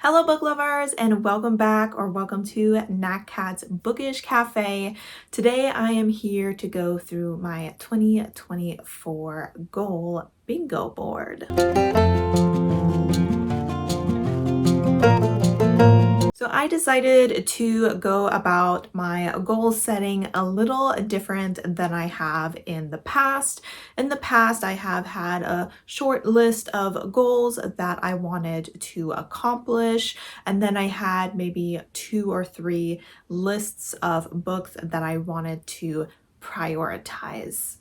Hello book lovers and welcome back or welcome to Nat Cat's Bookish Cafe. Today I am here to go through my 2024 goal bingo board. So I decided to go about my goal setting a little different than I have in the past. In the past, I have had a short list of goals that I wanted to accomplish, and then I had maybe 2 or 3 lists of books that I wanted to prioritize.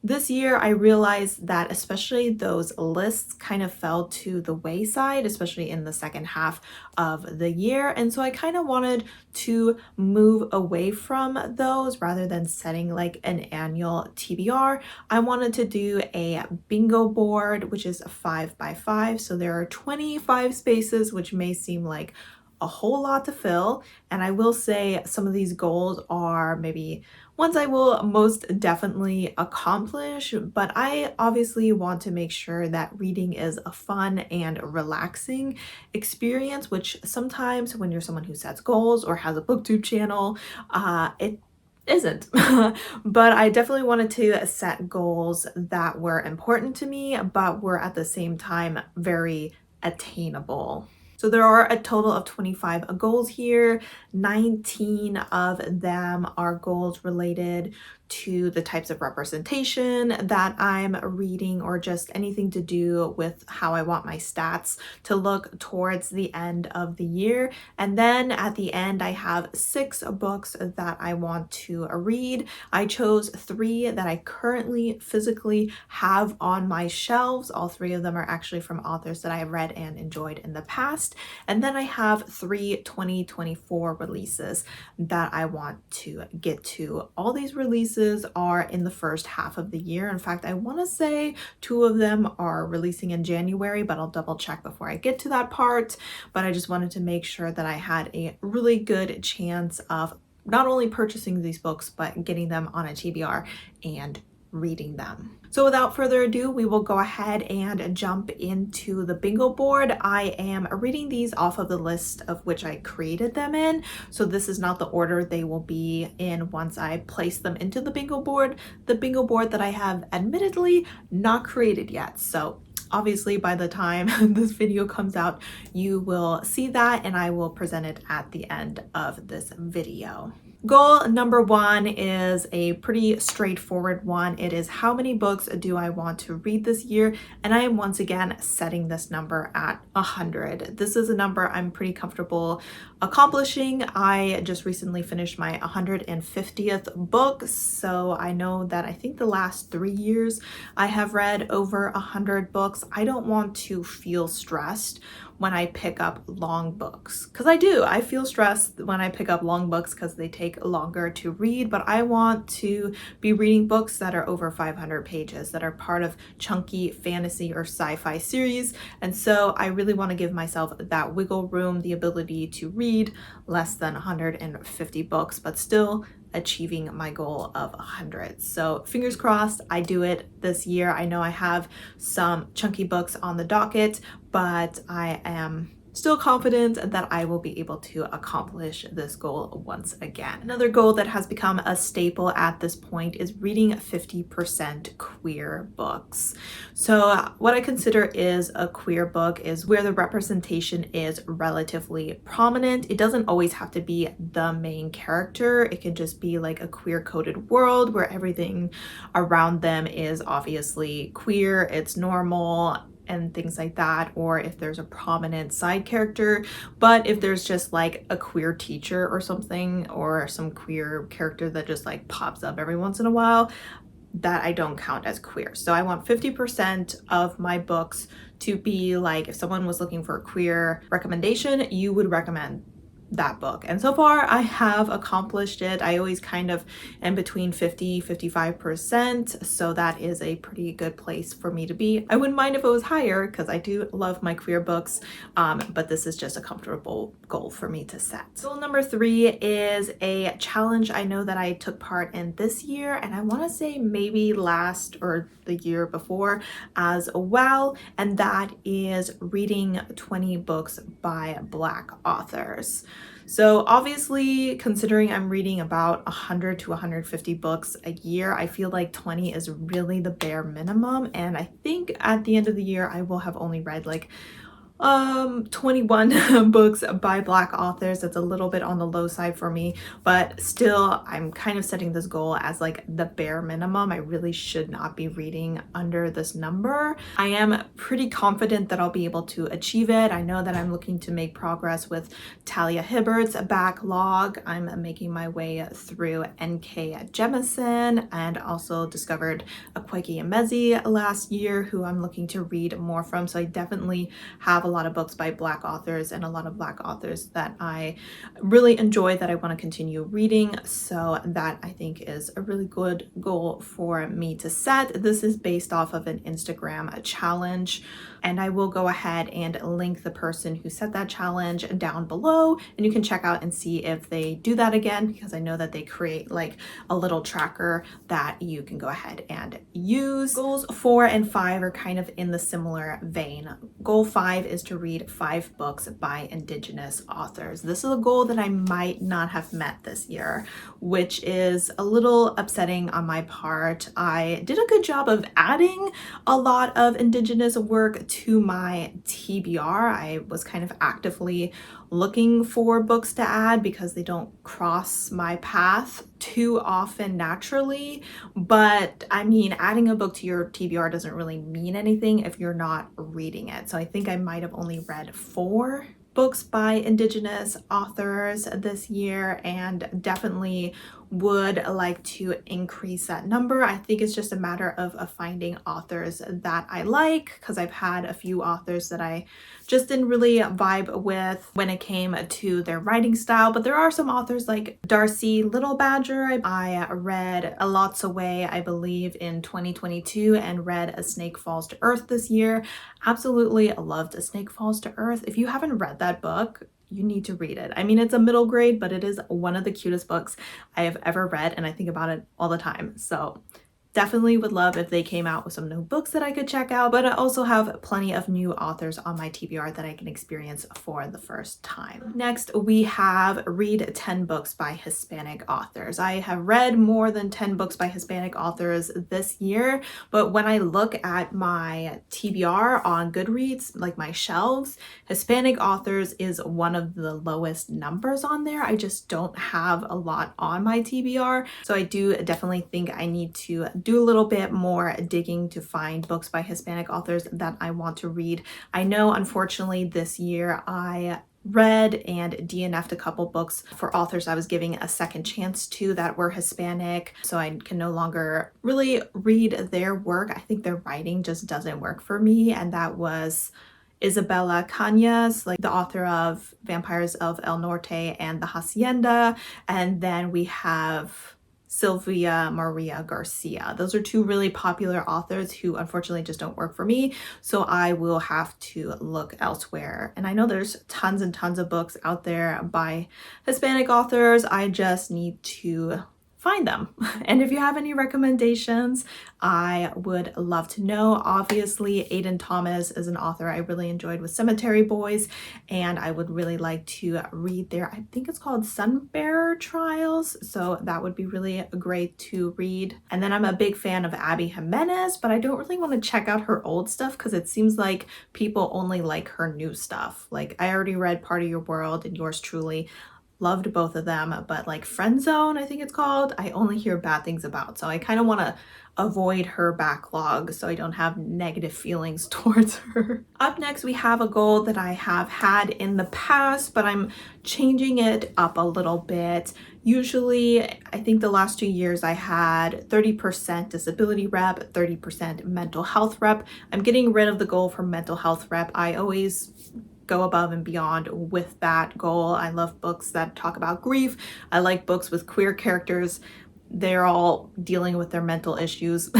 This year, I realized that especially those lists kind of fell to the wayside, especially in the second half of the year. And so I kind of wanted to move away from those rather than setting like an annual TBR. I wanted to do a bingo board, which is a 5x5. So there are 25 spaces, which may seem like a whole lot to fill. And I will say some of these goals are maybe ones I will most definitely accomplish, but I obviously want to make sure that reading is a fun and relaxing experience, which sometimes when you're someone who sets goals or has a booktube channel, it isn't. But I definitely wanted to set goals that were important to me, but were at the same time very attainable. So there are a total of 25 goals here. 19 of them are goals related to the types of representation that I'm reading or just anything to do with how I want my stats to look towards the end of the year. And then at the end, I have 6 books that I want to read. I chose 3 that I currently physically have on my shelves. All 3 of them are actually from authors that I have read and enjoyed in the past. And then I have 3 2024 releases that I want to get to. All these releases are in the first half of the year. In fact, I want to say 2 of them are releasing in January, but I'll double check before I get to that part. But I just wanted to make sure that I had a really good chance of not only purchasing these books, but getting them on a TBR and reading them. So without further ado, we will go ahead and jump into the bingo board. I am reading these off of the list of which I created them in. So this is not the order they will be in once I place them into the bingo board that I have admittedly not created yet. So obviously by the time this video comes out, you will see that and I will present it at the end of this video. Goal number 1 is a pretty straightforward one. It is how many books do I want to read this year? And I am once again setting this number at 100. This is a number I'm pretty comfortable accomplishing. I just recently finished my 150th book, so I know that I think the last 3 years I have read over 100 books. I don't want to feel stressed when I pick up long books, because I do. I feel stressed when I pick up long books because they take longer to read, but I want to be reading books that are over 500 pages, that are part of chunky fantasy or sci-fi series. And so I really want to give myself that wiggle room, the ability to read less than 150 books, but still achieving my goal of 100. So fingers crossed I do it this year. I know I have some chunky books on the docket, but I am still confident that I will be able to accomplish this goal once again. Another goal that has become a staple at this point is reading 50% queer books. So what I consider is a queer book is where the representation is relatively prominent. It doesn't always have to be the main character. It can just be like a queer coded world where everything around them is obviously queer, it's normal, and things like that, or if there's a prominent side character. But if there's just like a queer teacher or something, or some queer character that just like pops up every once in a while, that I don't count as queer. So I want 50% of my books to be like, if someone was looking for a queer recommendation, you would recommend that book. And so far I have accomplished it. I always kind of am between 50-55%, so that is a pretty good place for me to be. I wouldn't mind if it was higher because I do love my queer books, but this is just a comfortable goal for me to set. Goal number 3 is a challenge I know that I took part in this year, and I want to say maybe last or the year before as well, and that is reading 20 books by Black authors. So obviously, considering I'm reading about 100 to 150 books a year, I feel like 20 is really the bare minimum, and I think at the end of the year I will have only read like 21 books by Black authors. That's a little bit on the low side for me, but still I'm kind of setting this goal as like the bare minimum. I really should not be reading under this number. I am pretty confident that I'll be able to achieve it. I know that I'm looking to make progress with Talia Hibbert's backlog. I'm making my way through N.K. Jemisin, and also discovered Akwaeke Emezi last year, who I'm looking to read more from. So I definitely have a lot of books by Black authors and a lot of Black authors that I really enjoy, that I want to continue reading. So that I think is a really good goal for me to set. This is based off of an Instagram challenge, and I will go ahead and link the person who set that challenge down below, and you can check out and see if they do that again, because I know that they create like a little tracker that you can go ahead and use. Goals 4 and 5 are kind of in the similar vein. Goal 5 is to read 5 books by Indigenous authors. This is a goal that I might not have met this year, which is a little upsetting on my part. I did a good job of adding a lot of Indigenous work to my TBR. I was kind of actively looking for books to add because they don't cross my path too often naturally. But I mean, adding a book to your TBR doesn't really mean anything if you're not reading it. So I think I might have only read 4 books by Indigenous authors this year, and definitely would like to increase that number. I think it's just a matter of finding authors that I like, because I've had a few authors that I just didn't really vibe with when it came to their writing style. But there are some authors like Darcy Little Badger. I read A Lot's Away, I believe, in 2022, and read A Snake Falls to Earth this year. Absolutely loved A Snake Falls to Earth. If you haven't read that book, you need to read it. I mean, it's a middle grade, but it is one of the cutest books I have ever read, and I think about it all the time. So definitely would love if they came out with some new books that I could check out, but I also have plenty of new authors on my TBR that I can experience for the first time. Next, we have read 10 books by Hispanic authors. I have read more than 10 books by Hispanic authors this year, but when I look at my TBR on Goodreads, like my shelves, Hispanic authors is one of the lowest numbers on there. I just don't have a lot on my TBR, so I do definitely think I need to do a little bit more digging to find books by Hispanic authors that I want to read. I know, unfortunately, this year I read and DNF'd a couple books for authors I was giving a second chance to that were Hispanic, so I can no longer really read their work. I think their writing just doesn't work for me, and that was Isabella Cañas, like the author of Vampires of El Norte and The Hacienda, and then we have Sylvia Maria Garcia. Those are 2 really popular authors who unfortunately just don't work for me, so I will have to look elsewhere. And I know there's tons and tons of books out there by Hispanic authors. I just need to find them. And if you have any recommendations, I would love to know. Obviously, Aiden Thomas is an author I really enjoyed with Cemetery Boys, and I would really like to read their, I think it's called Sunbearer Trials, so that would be really great to read. And then I'm a big fan of Abby Jimenez, but I don't really want to check out her old stuff because it seems like people only like her new stuff. Like, I already read Part of Your World and Yours Truly. Loved both of them, but like Friend Zone, I think it's called, I only hear bad things about. So I kind of want to avoid her backlog so I don't have negative feelings towards her. Up next, we have a goal that I have had in the past, but I'm changing it up a little bit. Usually, I think the last 2 years I had 30% disability rep, 30% mental health rep. I'm getting rid of the goal for mental health rep. I always go above and beyond with that goal. I love books that talk about grief. I like books with queer characters. They're all dealing with their mental issues.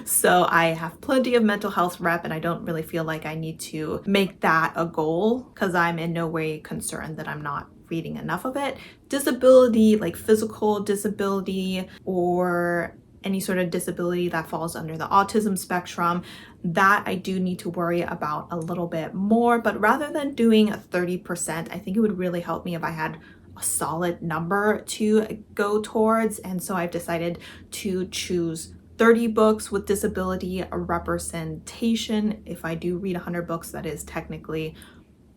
So I have plenty of mental health rep, and I don't really feel like I need to make that a goal because I'm in no way concerned that I'm not reading enough of it. Disability, like physical disability or any sort of disability that falls under the autism spectrum, that I do need to worry about a little bit more. But rather than doing 30%, I think it would really help me if I had a solid number to go towards. And so I've decided to choose 30 books with disability representation. If I do read 100 books, that is technically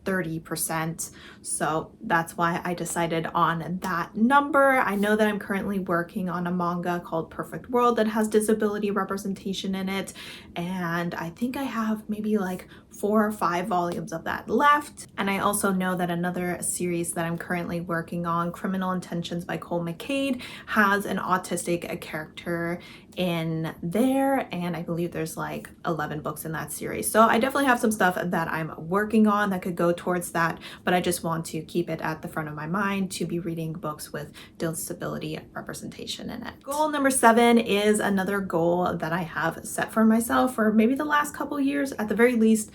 30%. So that's why I decided on that number. I know that I'm currently working on a manga called Perfect World that has disability representation in it. And I think I have maybe like 4 or 5 volumes of that left. And I also know that another series that I'm currently working on, Criminal Intentions by Cole McCade, has an autistic character in there, and I believe there's like 11 books in that series. So I definitely have some stuff that I'm working on that could go towards that, but I just want to keep it at the front of my mind to be reading books with disability representation in it. Goal number 7 is another goal that I have set for myself for maybe the last couple years, at the very least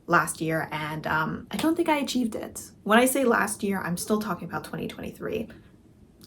last year, and I don't think I achieved it. When I say last year, I'm still talking about 2023.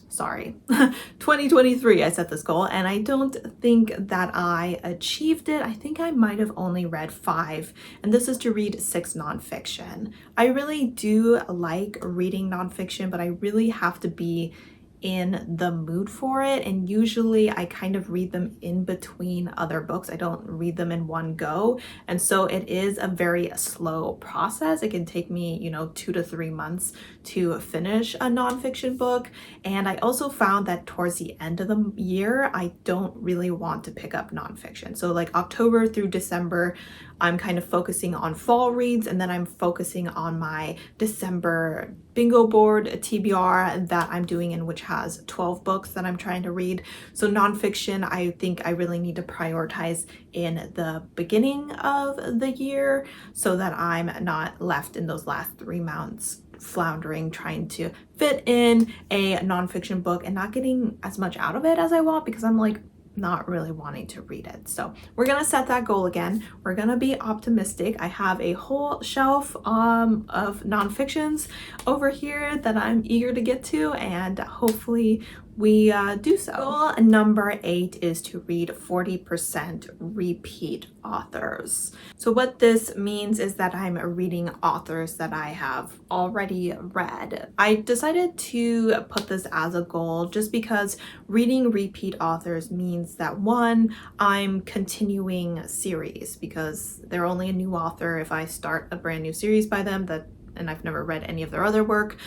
Sorry, 2023 I set this goal, and I don't think that I achieved it. I think I might have only read 5, and this is to read 6 nonfiction. I really do like reading nonfiction, but I really have to be in the mood for it, and usually I kind of read them in between other books. I don't read them in one go, and so it is a very slow process. It can take me 2 to 3 months to finish a nonfiction book. And I also found that towards the end of the year, I don't really want to pick up nonfiction. So like October through December, I'm kind of focusing on fall reads, and then I'm focusing on my December bingo board TBR that I'm doing, in which has 12 books that I'm trying to read. So nonfiction, I think I really need to prioritize in the beginning of the year so that I'm not left in those last 3 months floundering trying to fit in a nonfiction book and not getting as much out of it as I want, because I'm like not really wanting to read it. So we're gonna set that goal again. We're gonna be optimistic. I have a whole shelf of nonfictions over here that I'm eager to get to, and hopefully we do so. Goal number 8 is to read 40% repeat authors. So what this means is that I'm reading authors that I have already read. I decided to put this as a goal just because reading repeat authors means that, one, I'm continuing series, because they're only a new author if I start a brand new series by them, and I've never read any of their other work.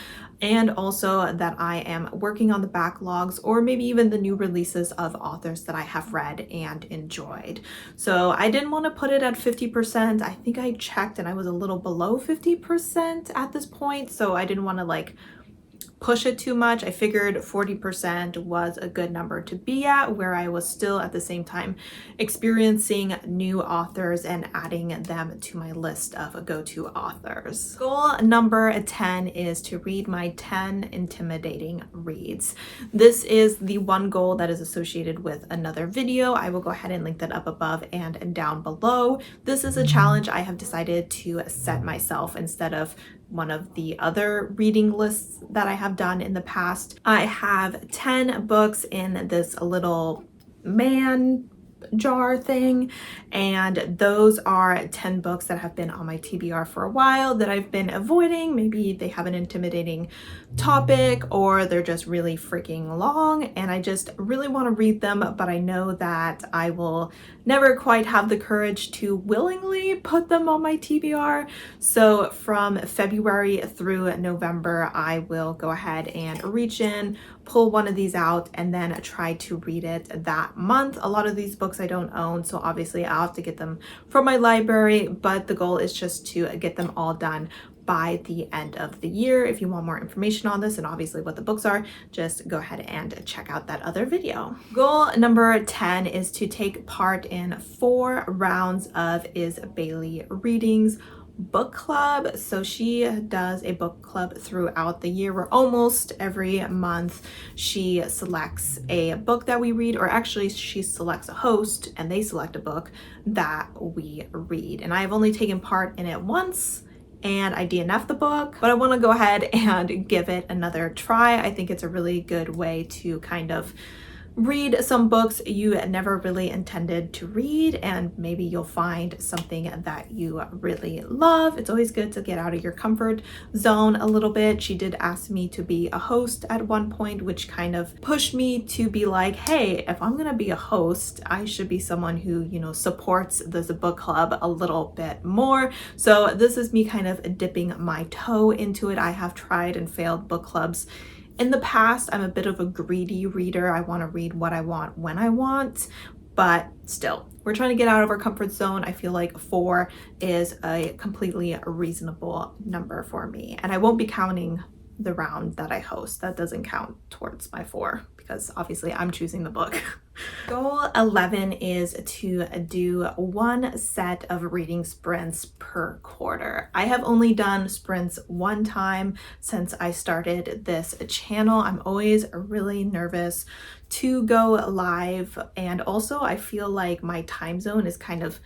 And also that I am working on the backlogs or maybe even the new releases of authors that I have read and enjoyed. So I didn't want to put it at 50%. I think I checked and I was a little below 50% at this point. So I didn't want to like push it too much. I figured 40% was a good number to be at, where I was still at the same time experiencing new authors and adding them to my list of go-to authors. Goal number 10 is to read my 10 intimidating reads. This is the one goal that is associated with another video. I will go ahead and link that up above and down below. This is a challenge I have decided to set myself instead of one of the other reading lists that I have done in the past. I have 10 books in this little man jar thing, and those are 10 books that have been on my TBR for a while that I've been avoiding. Maybe they have an intimidating topic or they're just really freaking long and I just really want to read them, but I know that I will never quite have the courage to willingly put them on my TBR. So from February through November, I will go ahead and reach in, pull one of these out, and then try to read it that month. A lot of these books I don't own, so obviously I'll have to get them from my library, but the goal is just to get them all done by the end of the year. If you want more information on this and obviously what the books are, just go ahead and check out that other video. Goal number 10 is to take part in 4 rounds of Is Bailey readings, book club. So she does a book club throughout the year where almost every month she selects a book that we read, or actually she selects a host and they select a book that we read. And I've only taken part in it once and I DNF'd the book, but I want to go ahead and give it another try. I think it's a really good way to kind of read some books you never really intended to read, and maybe you'll find something that you really love. It's always good to get out of your comfort zone a little bit. She did ask me to be a host at one point, which kind of pushed me to be like, hey, if I'm gonna be a host, I should be someone who, you know, supports this book club a little bit more. So this is me kind of dipping my toe into it. I have tried and failed book clubs in the past. I'm a bit of a greedy reader. I want to read what I want when I want, but still, we're trying to get out of our comfort zone. I feel like 4 is a completely reasonable number for me. And I won't be counting the round that I host. That doesn't count towards my 4 because obviously I'm choosing the book. Goal 11 is to do 1 set of reading sprints per quarter. I have only done sprints 1 time since I started this channel. I'm always really nervous to go live, and also I feel like my time zone is kind of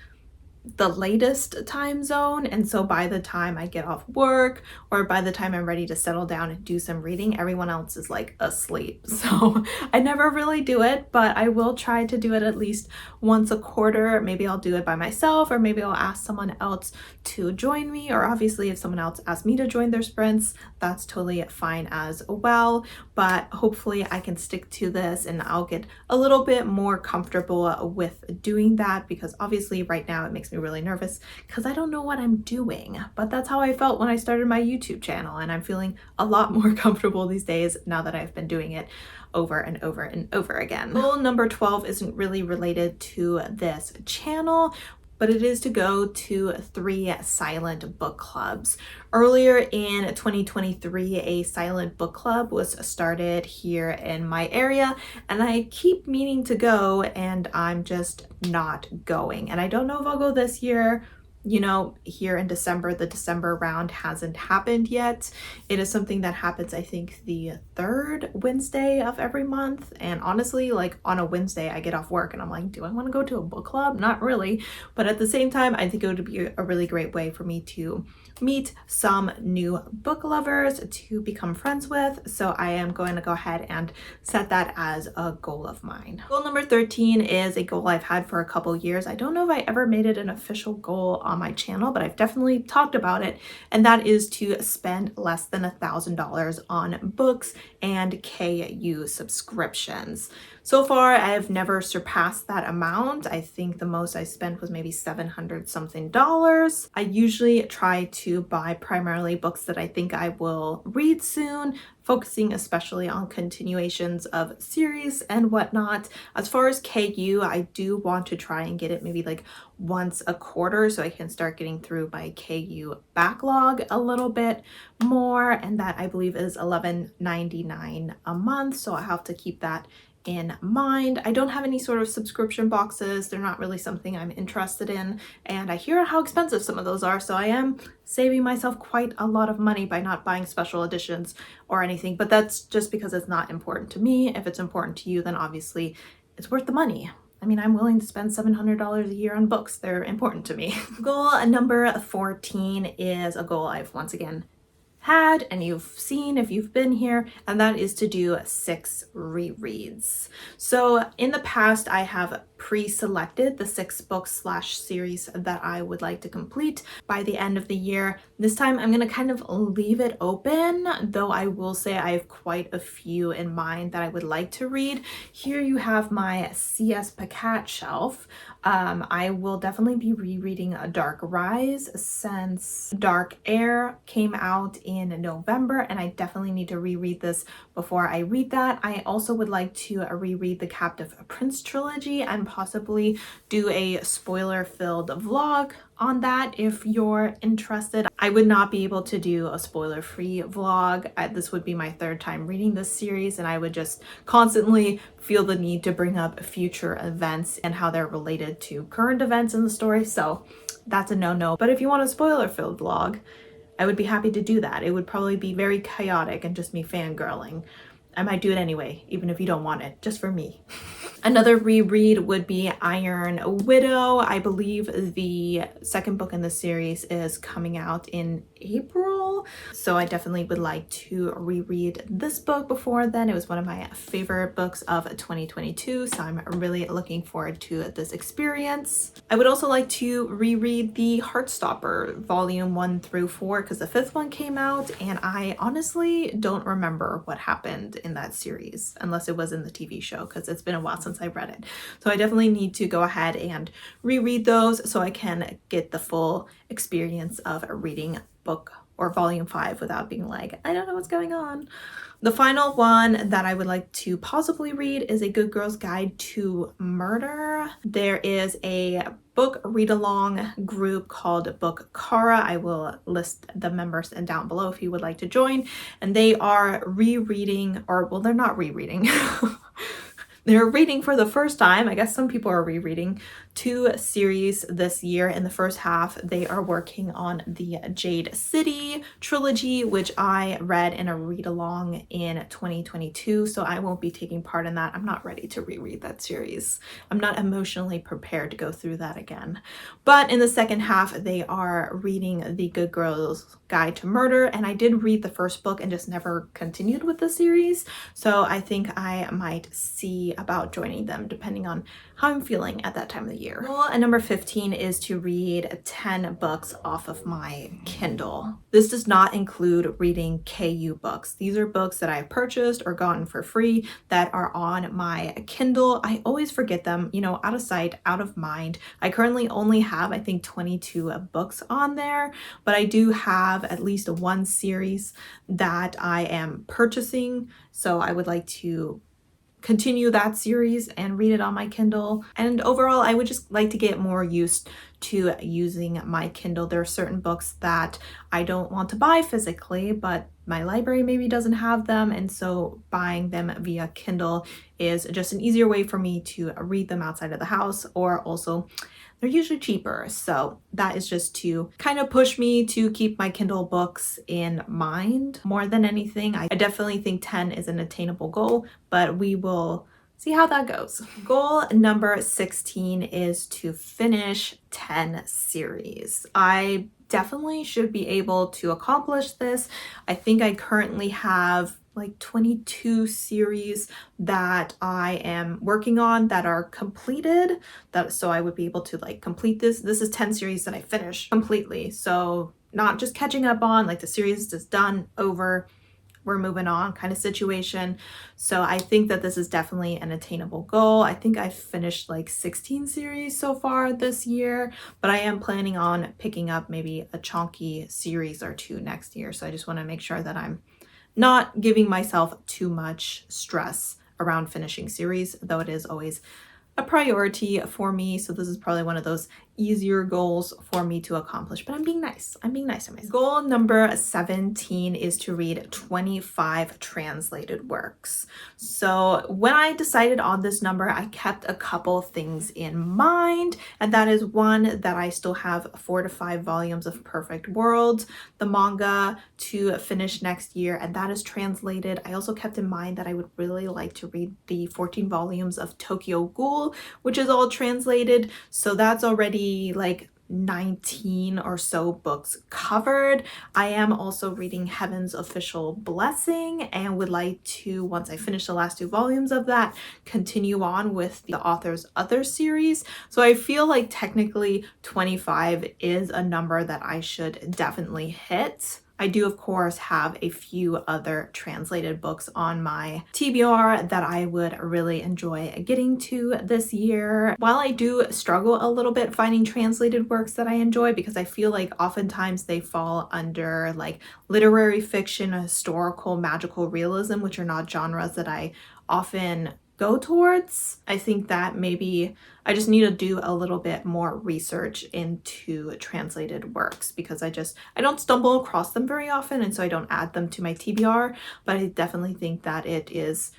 the latest time zone, and so by the time I get off work or by the time I'm ready to settle down and do some reading, everyone else is like asleep. So I never really do it, but I will try to do it at least once a quarter. Maybe I'll do it by myself, or maybe I'll ask someone else to join me, or obviously if someone else asks me to join their sprints, that's totally fine as well. But hopefully I can stick to this and I'll get a little bit more comfortable with doing that, because obviously right now it makes me really nervous because I don't know what I'm doing. But that's how I felt when I started my YouTube channel, and I'm feeling a lot more comfortable these days now that I've been doing it over and over and over again. Goal number 12 isn't really related to this channel, but it is to go to 3 silent book clubs. Earlier in 2023, a silent book club was started here in my area, and I keep meaning to go and I'm just not going. And I don't know if I'll go this year. You know, here in December, the December round hasn't happened yet. It is something that happens, I think, the 3rd Wednesday of every month. And honestly, like on a Wednesday, I get off work and I'm like, do I want to go to a book club? Not really. But at the same time, I think it would be a really great way for me to meet some new book lovers to become friends with. So I am going to go ahead and set that as a goal of mine. Goal number 13 is a goal I've had for a couple years. I don't know if I ever made it an official goal on my channel, but I've definitely talked about it, and that is to spend less than $1,000 on books and KU subscriptions. So far, I have never surpassed that amount. I think the most I spent was maybe $700 something. I usually try to buy primarily books that I think I will read soon, focusing especially on continuations of series and whatnot. As far as KU, I do want to try and get it maybe like once a quarter so I can start getting through my KU backlog a little bit more, and that I believe is $11.99 a month, so I have to keep that in mind. I don't have any sort of subscription boxes. They're not really something I'm interested in, and I hear how expensive some of those are, so I am saving myself quite a lot of money by not buying special editions or anything, but that's just because it's not important to me. If it's important to you, then obviously it's worth the money. I mean, I'm willing to spend $700 a year on books. They're important to me. Goal number 14 is a goal I've once again had and you've seen if you've been here, and that is to do 6 rereads. So in the past, I have pre-selected the 6 books / series that I would like to complete by the end of the year. This time I'm going to kind of leave it open, though I will say I have quite a few in mind that I would like to read. Here you have my C.S. Pacat shelf. I will definitely be rereading A Dark Rise since Dark Air came out in November, and I definitely need to reread this before I read that. I also would like to reread the Captive Prince trilogy and possibly do a spoiler-filled vlog on that if you're interested. I would not be able to do a spoiler-free vlog. This would be my third time reading this series, and I would just constantly feel the need to bring up future events and how they're related to current events in the story, so that's a no-no. But if you want a spoiler-filled vlog, I would be happy to do that. It would probably be very chaotic and just me fangirling. I might do it anyway, even if you don't want it, just for me. Another reread would be Iron Widow. I believe the second book in the series is coming out in April, so I definitely would like to reread this book before then. It was one of my favorite books of 2022, so I'm really looking forward to this experience. I would also like to reread the Heartstopper volume 1 through 4 because the fifth one came out and I honestly don't remember what happened in that series unless it was in the TV show, because it's been a while since I read it. So I definitely need to go ahead and reread those so I can get the full experience of reading book or volume 5 without being like, I don't know what's going on. The final one that I would like to possibly read is A Good Girl's Guide to Murder. There is a book read-along group called Bookstara. I will list the members down below if you would like to join. And they are rereading, or well, they're not rereading. They're reading for the first time. I guess some people are rereading 2 series this year. In the first half, they are working on the Jade City trilogy, which I read in a read-along in 2022, so I won't be taking part in that. I'm not ready to reread that series. I'm not emotionally prepared to go through that again. But in the second half, they are reading The Good Girl's Guide to Murder, and I did read the first book and just never continued with the series, so I think I might see about joining them depending on how I'm feeling at that time of the year. Goal at number 15 is to read 10 books off of my Kindle. This does not include reading KU books. These are books that I've purchased or gotten for free that are on my Kindle. I always forget them, you know, out of sight, out of mind. I currently only have, I think, 22 books on there, but I do have at least one series that I am purchasing, so I would like to continue that series and read it on my Kindle. And overall, I would just like to get more used to using my Kindle. There are certain books that I don't want to buy physically, but my library maybe doesn't have them, and so buying them via Kindle is just an easier way for me to read them outside of the house, or also they're usually cheaper. So that is just to kind of push me to keep my Kindle books in mind more than anything. I definitely think 10 is an attainable goal, but we will see how that goes. Goal number 16 is to finish 10 series. I definitely should be able to accomplish this. I think I currently have like 22 series that I am working on that are completed, so I would be able to like complete this. This is 10 series that I finished completely, so not just catching up on, like the series is done, over, we're moving on kind of situation. So I think that this is definitely an attainable goal. I think I've finished like 16 series so far this year, but I am planning on picking up maybe a chunky series or 2 next year. So I just want to make sure that I'm not giving myself too much stress around finishing series, though it is always a priority for me. So this is probably one of those easier goals for me to accomplish, but I'm being nice. I'm being nice to myself. Goal number 17 is to read 25 translated works. So when I decided on this number, I kept a couple things in mind, and that is one, that I still have 4 to 5 volumes of Perfect World, the manga, to finish next year, and that is translated. I also kept in mind that I would really like to read the 14 volumes of Tokyo Ghoul, which is all translated, so that's already like 19 or so books covered. I am also reading Heaven's Official Blessing and would like to, once I finish the last 2 volumes of that, continue on with the author's other series. So I feel like technically 25 is a number that I should definitely hit. I do, of course, have a few other translated books on my TBR that I would really enjoy getting to this year. While I do struggle a little bit finding translated works that I enjoy, because I feel like oftentimes they fall under like literary fiction, historical, magical realism, which are not genres that I often go towards. I think that maybe I just need to do a little bit more research into translated works because I don't stumble across them very often, and so I don't add them to my TBR, but I definitely think that it is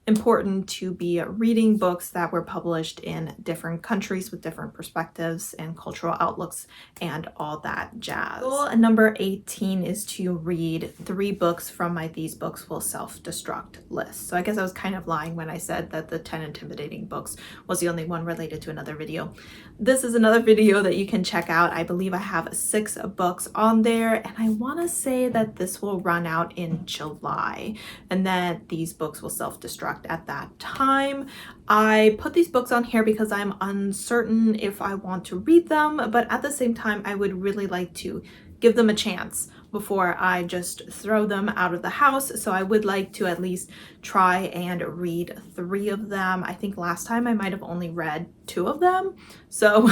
important to be reading books that were published in different countries with different perspectives and cultural outlooks and all that jazz. Goal number 18 is to read 3 books from my These Books Will Self-Destruct list. So I guess I was kind of lying when I said that the 10 intimidating books was the only one related to another video. This is another video that you can check out. I believe I have 6 books on there, and I want to say that this will run out in July and that These Books Will Self-Destruct at that time. I put these books on here because I'm uncertain if I want to read them, but at the same time I would really like to give them a chance before I just throw them out of the house. So I would like to at least try and read 3 of them. I think last time I might have only read 2 of them, so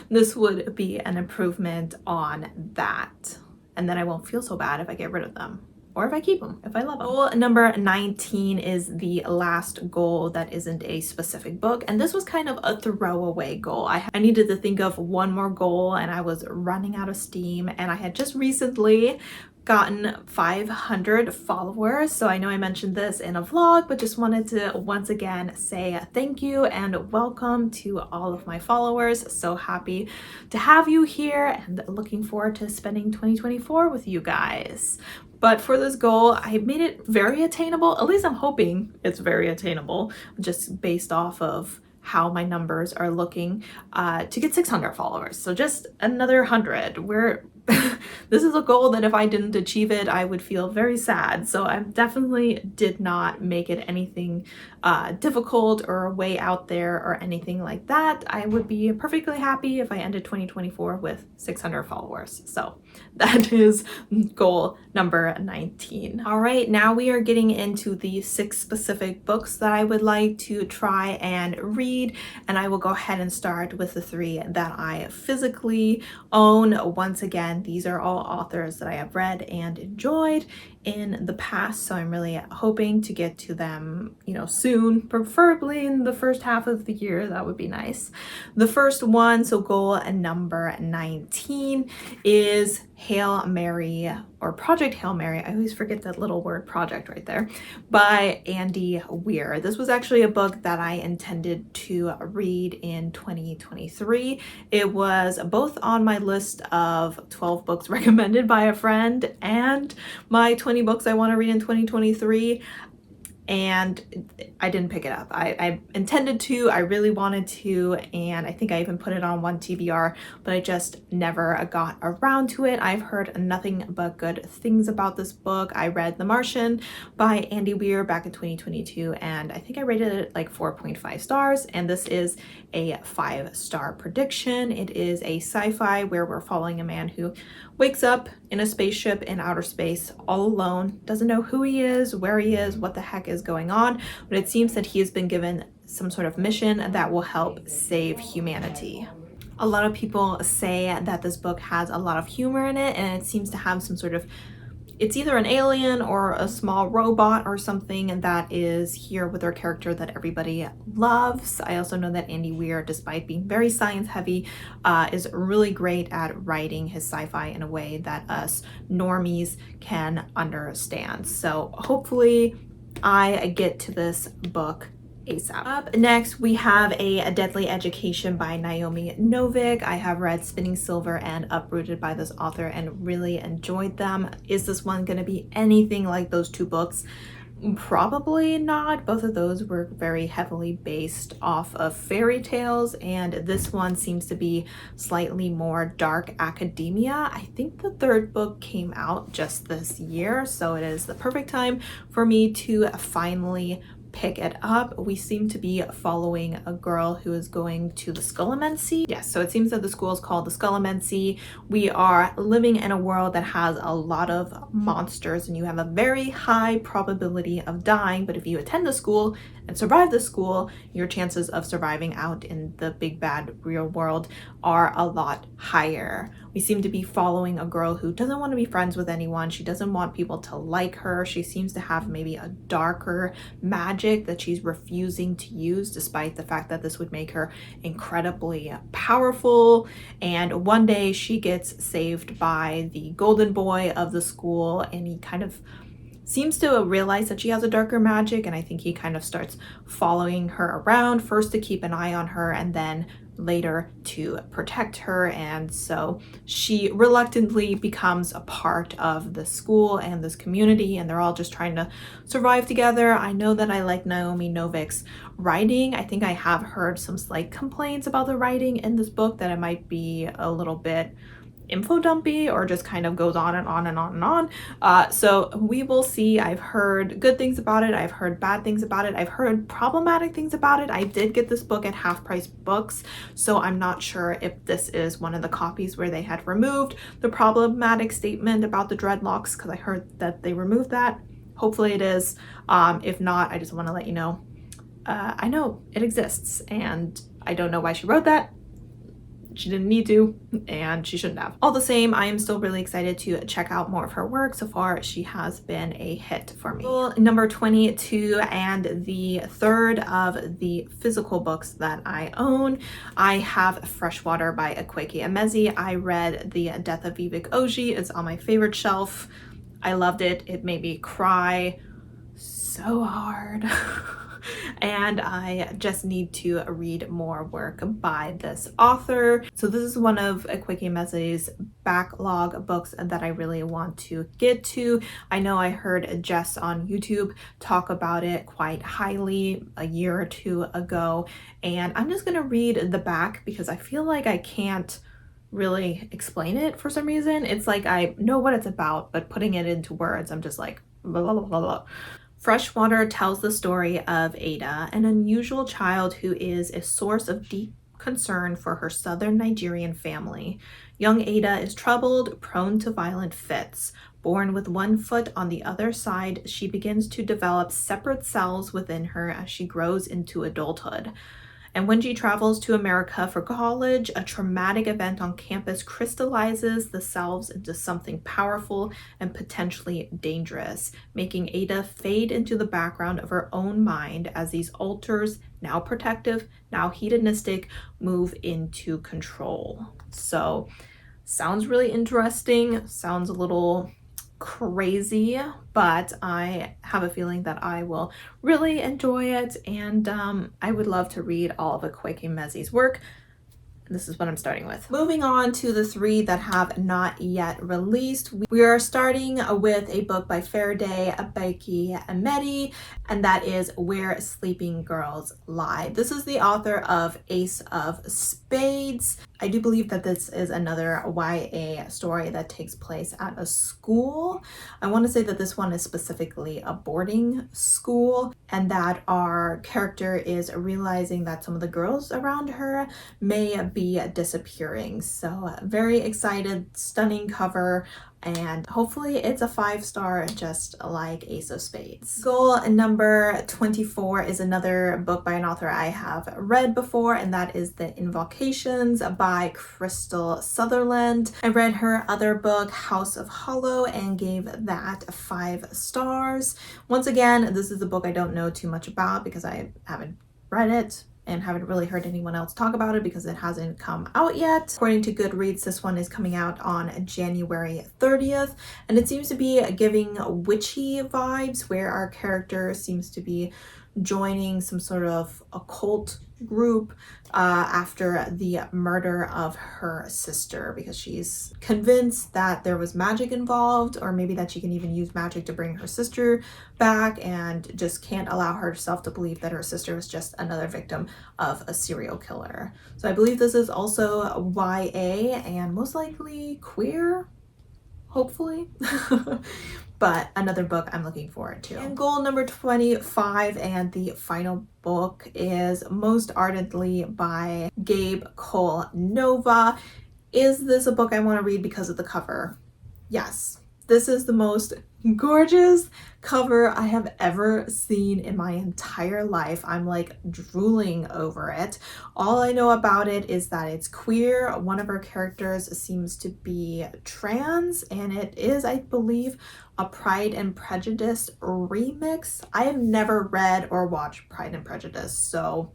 this would be an improvement on that, and then I won't feel so bad if I get rid of them. Or if I keep them, if I love them. Goal number 19 is the last goal that isn't a specific book. And this was kind of a throwaway goal. I needed to think of one more goal and I was running out of steam, and I had just recently gotten 500 followers. So I know I mentioned this in a vlog, but just wanted to once again say thank you and welcome to all of my followers. So happy to have you here and looking forward to spending 2024 with you guys. But for this goal, I made it very attainable. At least I'm hoping it's very attainable, just based off of how my numbers are looking, to get 600 followers. So just another 100. This is a goal that if I didn't achieve it, I would feel very sad. So I definitely did not make it anything difficult or way out there or anything like that. I would be perfectly happy if I ended 2024 with 600 followers. So that is goal number 19. All right, now we are getting into the 6 specific books that I would like to try and read, and I will go ahead and start with the 3 that I physically own. Once again, these are all authors that I have read and enjoyed in the past, so I'm really hoping to get to them, soon, preferably in the first half of the year. That would be nice. The first one, so goal number 19, is Hail Mary, or Project Hail Mary. I always forget that little word project right there, by Andy Weir. This was actually a book that I intended to read in 2023. It was both on my list of 12 books recommended by a friend and my 20 books I want to read in 2023. And I didn't pick it up. I intended to, I really wanted to, and I think I even put it on one TBR, but I just never got around to it. I've heard nothing but good things about this book. I read The Martian by Andy Weir back in 2022, and I think I rated it like 4.5 stars, and this is a 5-star prediction. It is a sci-fi where we're following a man who wakes up in a spaceship in outer space all alone, doesn't know who he is, where he is, what the heck is going on, but it seems that he has been given some sort of mission that will help save humanity. A lot of people say that this book has a lot of humor in it, and it seems to have some sort of, it's either an alien or a small robot or something that is here with our character that everybody loves. I also know that Andy Weir, despite being very science heavy, is really great at writing his sci-fi in a way that us normies can understand. So hopefully I get to this book ASAP. Up next, we have A Deadly Education by Naomi Novik. I have read Spinning Silver and Uprooted by this author and really enjoyed them. Is this one going to be anything like those 2 books? Probably not. Both of those were very heavily based off of fairy tales, and this one seems to be slightly more dark academia. I think the 3rd book came out just this year, so it is the perfect time for me to finally pick it up. We seem to be following a girl who is going to the Skullamency. Yes, so it seems that the school is called the Skullamency. We are living in a world that has a lot of monsters, and you have a very high probability of dying, but if you attend the school and survive the school, your chances of surviving out in the big bad real world are a lot higher. We seem to be following a girl who doesn't want to be friends with anyone. She doesn't want people to like her. She seems to have maybe a darker magic that she's refusing to use, despite the fact that this would make her incredibly powerful. And one day she gets saved by the golden boy of the school, and he kind of seems to realize that she has a darker magic, and I think he kind of starts following her around, first to keep an eye on her and then later to protect her. And so she reluctantly becomes a part of the school and this community, and they're all just trying to survive together. I know that I like Naomi Novik's writing. I think I have heard some slight complaints about the writing in this book, that it might be a little bit info dumpy or just kind of goes on and on and on and on. So we will see. I've heard good things about it. I've heard bad things about it. I've heard problematic things about it. I did get this book at Half Price Books, so I'm not sure if this is one of the copies where they had removed the problematic statement about the dreadlocks, because I heard that they removed that. Hopefully it is. If not, I just want to let you know. I know it exists, and I don't know why she wrote that. She didn't need to, and she shouldn't have. All the same, I am still really excited to check out more of her work. So far, she has been a hit for me. Number 22, and the third of the physical books that I own, I have Freshwater by Akwaeke Emezi. I read The Death of Vivek Oji. It's on my favorite shelf. I loved it. It made me cry so hard. And I just need to read more work by this author. So this is one of Akwaeke Emezi's backlog books that I really want to get to. I know I heard Jess on YouTube talk about it quite highly a year or two ago, and I'm just gonna read the back because I feel like I can't really explain it for some reason. It's like I know what it's about, but putting it into words, I'm just like blah, blah, blah, blah. Freshwater tells the story of Ada, an unusual child who is a source of deep concern for her southern Nigerian family. Young Ada is troubled, prone to violent fits. Born with one foot on the other side, she begins to develop separate cells within her as she grows into adulthood. And when she travels to America for college, a traumatic event on campus crystallizes the cells into something powerful and potentially dangerous, making Ada fade into the background of her own mind as these alters, now protective, now hedonistic, move into control. So, sounds really interesting, sounds a little crazy, but I have a feeling that I will really enjoy it, and I would love to read all of Akwaeke Emezi's work. This is what I'm starting with. Moving on to the three that have not yet released. We are starting with a book by Faraday Abeki-Amedi, and that is Where Sleeping Girls Lie. This is the author of Ace of Spades. I do believe that this is another YA story that takes place at a school. I want to say that this one is specifically a boarding school, and that our character is realizing that some of the girls around her may be disappearing. So very excited, stunning cover, and hopefully it's a 5-star just like Ace of Spades. Goal number 24 is another book by an author I have read before, and that is The Invocations by Crystal Sutherland. I read her other book, House of Hollow, and gave that 5 stars. Once again, this is a book I don't know too much about because I haven't read it and haven't really heard anyone else talk about it because it hasn't come out yet. According to Goodreads, this one is coming out on January 30th, and it seems to be giving witchy vibes where our character seems to be joining some sort of occult group after the murder of her sister, because she's convinced that there was magic involved, or maybe that she can even use magic to bring her sister back, and just can't allow herself to believe that her sister was just another victim of a serial killer. So I believe this is also YA and most likely queer, hopefully. But another book I'm looking forward to. And goal number 25, and the final book, is Most Ardently by Gabe Cole Nova. Is this a book I want to read because of the cover? Yes. This is the most gorgeous cover I have ever seen in my entire life. I'm like drooling over it. All I know about it is that it's queer. One of our characters seems to be trans, and it is, I believe, a Pride and Prejudice remix. I have never read or watched Pride and Prejudice, so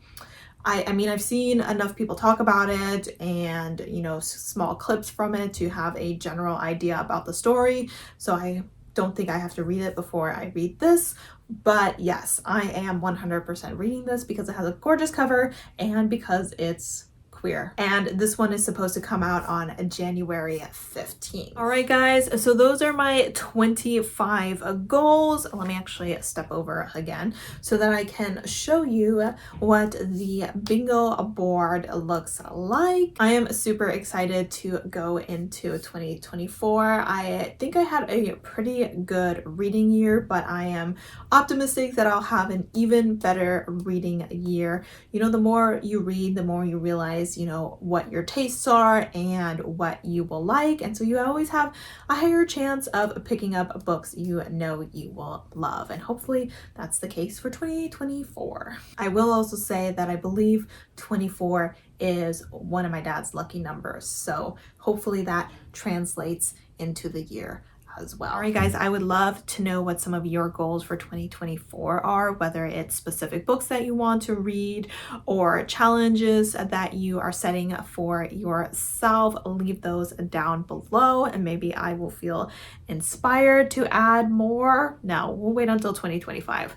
I mean, I've seen enough people talk about it and, you know, small clips from it to have a general idea about the story. So I don't think I have to read it before I read this. But yes, I am 100% reading this because it has a gorgeous cover and because it's queer. And this one is supposed to come out on January 15th. All right, guys, so those are my 25 goals. Let me actually step over again so that I can show you what the bingo board looks like. I am super excited to go into 2024. I think I had a pretty good reading year, but I am optimistic that I'll have an even better reading year. You know, the more you read, the more you realize, you know, what your tastes are and what you will like. And so you always have a higher chance of picking up books you know you will love. And hopefully that's the case for 2024. I will also say that I believe 24 is one of my dad's lucky numbers. So hopefully that translates into the year as well. All right, guys, I would love to know what some of your goals for 2024 are, whether it's specific books that you want to read or challenges that you are setting for yourself. Leave those down below and maybe I will feel inspired to add more. No, we'll wait until 2025.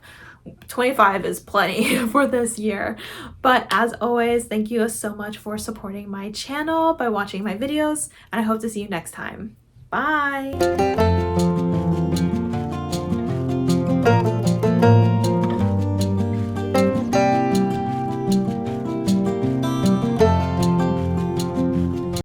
25 is plenty for this year. But as always, thank you so much for supporting my channel by watching my videos, and I hope to see you next time. Bye!